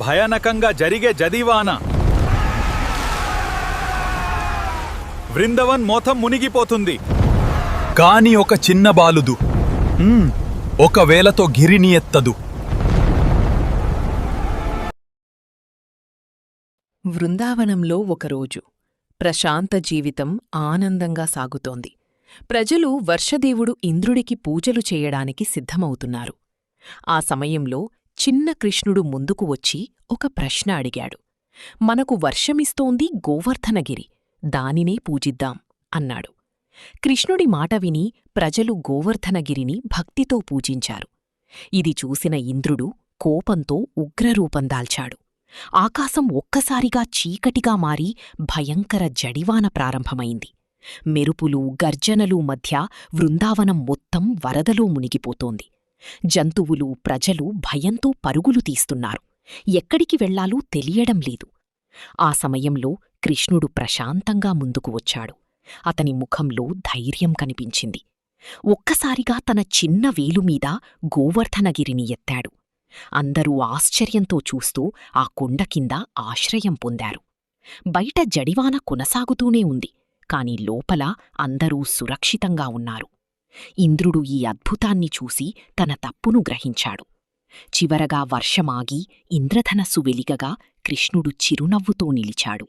భయానకంగా జరిగే జదీవాన. వృందావన్ మొత్తం మునిగిపోతుంది. కాని ఒక చిన్న బాలుదు ఒకవేళతో గిరిని ఎత్తదు. వృందావనంలో ఒకరోజు ప్రశాంత జీవితం ఆనందంగా సాగుతోంది. ప్రజలు వర్షదేవుడు ఇంద్రుడికి పూజలు చేయడానికి సిద్ధమవుతున్నారు. ఆ సమయంలో చిన్న కృష్ణుడు ముందుకు వచ్చి ఒక ప్రశ్న అడిగాడు. మనకు వర్షమిస్తోంది గోవర్ధనగిరి, దానినే పూజిద్దాం అన్నాడు. కృష్ణుడి మాట విని ప్రజలు గోవర్ధనగిరిని భక్తితో పూజించారు. ఇది చూసిన ఇంద్రుడు కోపంతో ఉగ్రరూపం దాల్చాడు. ఆకాశం ఒక్కసారిగా చీకటిగా మారి భయంకర జడివాన ప్రారంభమైంది. మెరుపులు గర్జనలు మధ్య వృందావనం మొత్తం వరదలో మునిగిపోతోంది. జంతువులు ప్రజలు భయంతో పరుగులు తీస్తున్నారు. ఎక్కడికి వెళ్లాలో తెలియడం లేదు. ఆ సమయంలో కృష్ణుడు ప్రశాంతంగా ముందుకు వచ్చాడు. అతని ముఖంలో ధైర్యం కనిపించింది. ఒక్కసారిగా తన చిన్న వేలుమీద గోవర్ధనగిరిని ఎత్తాడు. అందరూ ఆశ్చర్యంతో చూస్తూ ఆ కొండ కింద ఆశ్రయం పొందారు. బయట జడివాన కొనసాగుతూనే ఉంది, కాని లోపల అందరూ సురక్షితంగా ఉన్నారు. ఇంద్రుడు ఈ అద్భుతాన్ని చూసి తన తప్పును గ్రహించాడు. చివరగా వర్షమాగి ఇంద్రధనస్సు వెలిగగా కృష్ణుడు చిరునవ్వుతో నిలిచాడు.